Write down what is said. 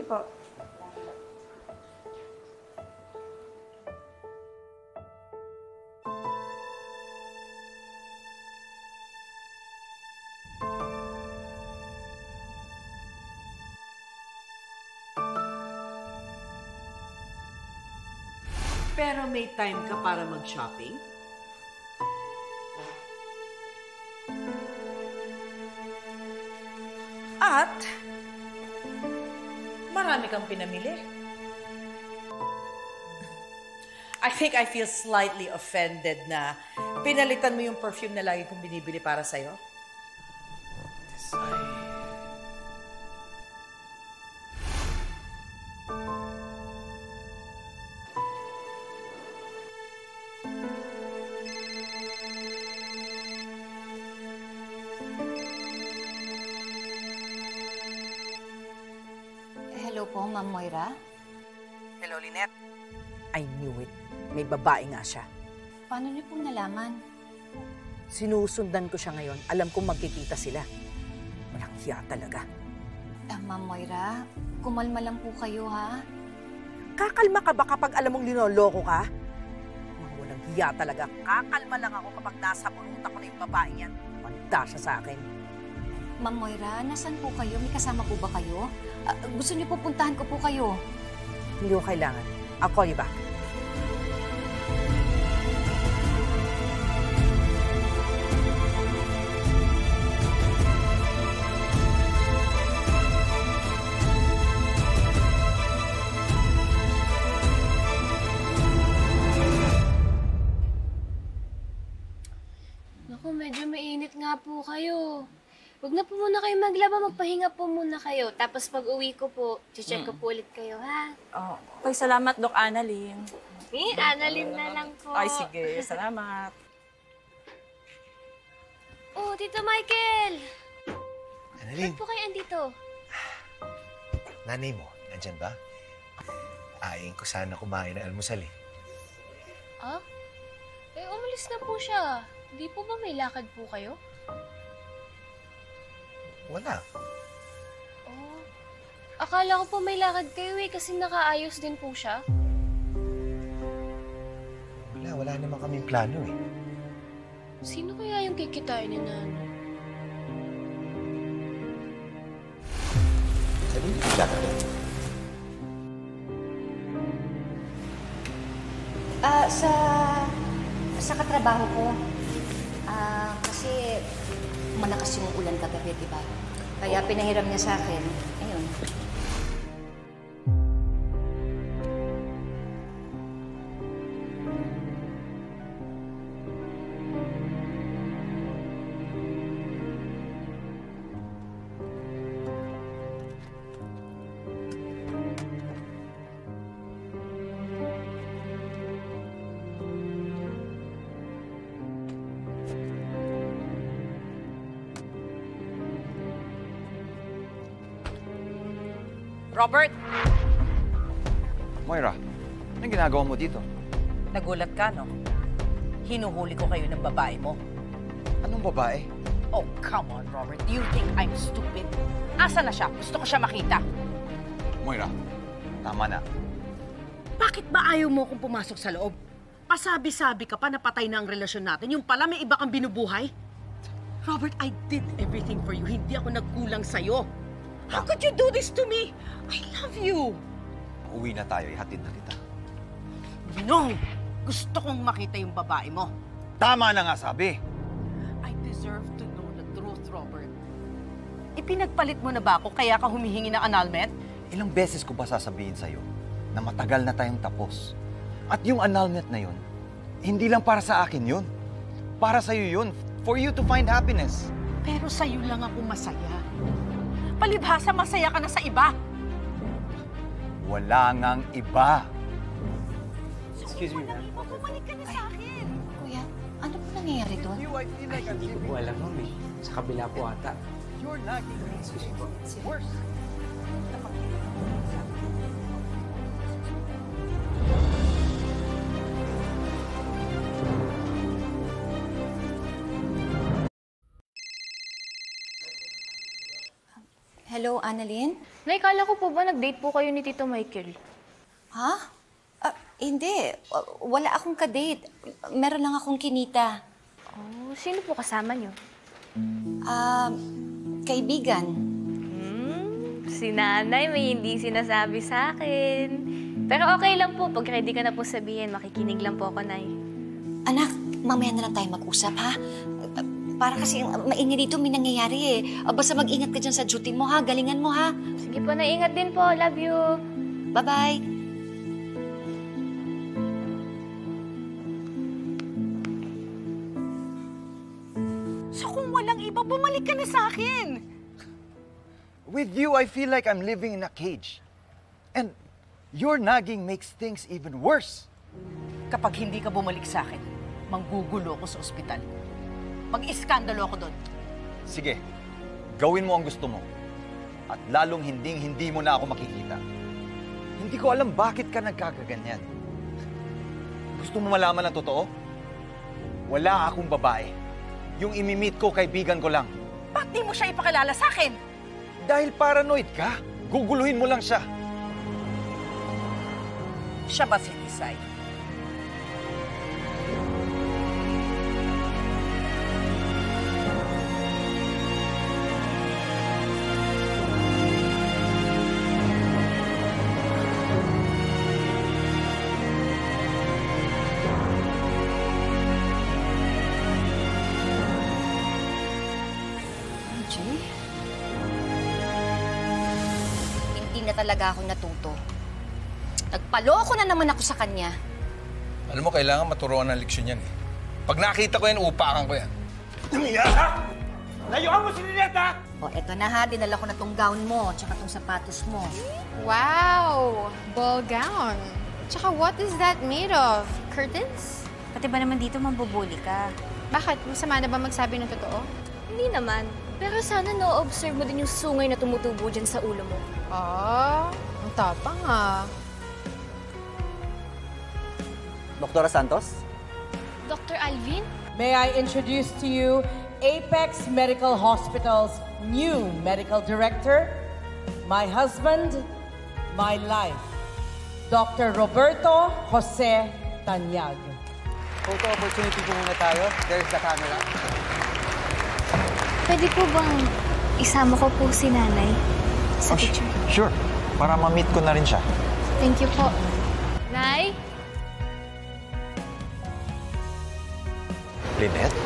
po. Pero may time ka para mag-shopping? At marami kang pinamili. I think I feel slightly offended na pinalitan mo yung perfume na lagi kong binibili para sa'yo. Hello po, Ma'am Moira. Hello, Lynette. I knew it. May babae nga siya. Paano niyo pong nalaman? Sinusundan ko siya ngayon. Alam kong magkikita sila. Walang hiya talaga. Ma'am Moira, kumalma lang po kayo, ha? Kakalma ka ba kapag alam mong linoloko ka? Mga walang hiya talaga. Kakalma lang ako kapag nasa bulutan ko na yung babae yan. Manda siya sa akin. Ma'am Moira, nasan po kayo? May kasama po ba kayo? Gusto niyo po puntahan ko po kayo? Hindi ko kailangan. I'll call you back. Naku, medyo mainit nga po kayo. Huwag na po muna kayo maglaba, magpahinga po muna kayo. Tapos pag uwi ko po, check ko po ulit kayo, ha? Oh, okay, salamat, Doc Annalyn. Annalyn na lang po. Ay, sige. Salamat. Oh, Tito Michael! Annalyn, Ba't po kayo andito? nanay mo, nandyan ba? Aing ko sana kumain ng almusal eh. Ah? Eh, umalis na po siya. Hindi po ba may lakad po kayo? Wala. Oh. Akala ko po may lakad kayo eh, kasi nakaayos din po siya. Wala naman kaming plano eh. Sino kaya yung kikitain ni nanay? Sabi niyo bigla ka doon. Sa katrabaho ko. Kasi malakas yung ulan kagabi, di ba? Kaya pinahiram niya sa akin. Ayun. Robert, Moira, anong ginagawa mo dito? nagulat ka, no? Hinuhuli ko kayo ng babae mo. Anong babae? Oh, come on, Robert. Do you think I'm stupid? Asa na siya? Gusto ko siya makita. Moira, tama na. Bakit ba ayaw mo kung pumasok sa loob? Pasabi-sabi ka pa na patay na ang relasyon natin. Yung pala may iba kang binubuhay. Robert, I did everything for you. Hindi ako nagkulang sa'yo. How could you do this to me? I love you. Uwi na tayo, ihatid na kita. No! Gusto kong makita yung babae mo. Tama na nga sabi. I deserve to know the truth, Robert. Ipinagpalit mo na ba ako kaya ka humihingi ng annulment? Ilang beses ko ba sasabihin sa'yo na matagal na tayong tapos? At yung annulment na yun, hindi lang para sa akin yun. Para sa'yo yun. For you to find happiness. Pero sa'yo lang ako masaya. Palibhasa, masaya ka na sa iba. Wala ngang iba. Excuse me, ma'am. Bumalik ka na sa akin. Kuya, ano po nangyayari doon? Hindi ko po alam, ma'am eh. Sa kabila po ata. Excuse me po. Worse. Hello, Annalyn? Nay, kala ko po ba nag-date po kayo ni Tito Michael? Ha? Hindi. Wala akong kadate. Meron lang akong kinita. Oh, sino po kasama niyo? Kaibigan. Si nanay may hindi sinasabi sa akin. Pero okay lang po. Pag ready ka na po sabihin, makikinig lang po ako, Nay. Anak, mamaya na lang tayo mag-usap, ha? Para kasi maingay dito, may nangyayari eh. Basta mag-ingat ka dyan sa duty mo, ha? Galingan mo, ha? Sige po, Nay. Ingat din po. Love you. Bye-bye. So kung walang iba, bumalik ka na sa akin. With you, I feel like I'm living in a cage. And your nagging makes things even worse. Kapag hindi ka bumalik sa akin, manggugulo ko sa ospital. Mag-iskandalo ako doon. Sige, gawin mo ang gusto mo. At lalong hindi mo na ako makikita. Hindi ko alam bakit ka nagkakaganyan. Gusto mo malaman ang totoo? Wala akong babae. Yung imimit ko, kaibigan ko lang. Ba't di mo siya ipakilala sa akin? Dahil paranoid ka, guguluhin mo lang siya. Siya ba si Tisay? Hindi na talaga ako natuto. Nagpaloko na naman ako sa kanya. Alam mo, kailangan maturuan ng leksyon yan eh. Pag nakita ko yan, upakan ko yan. Layuan mo si Nineta! O, eto na ha. Dinala ko na tong gown mo, tsaka tong sapatos mo. Wow! Ball gown. Tsaka what is that made of? Curtains? Pati ba naman dito mambubuli ka? Bakit? Masama na ba magsabi ng totoo? Hindi naman. Pero sana no-observe mo din yung sungay na tumutubo dyan sa ulo mo. Ah, ang tapang ah. Doktora Santos? Dr. Alvin? May I introduce to you Apex Medical Hospital's new medical director, my husband, my life, Dr. Roberto Jose Tanyag. Photo opportunity po muna tayo. There's the camera. Pwede po bang isama ko po si nanay sa picture? Sure. Para ma-meet ko na rin siya. Thank you po. Nay? Lynette?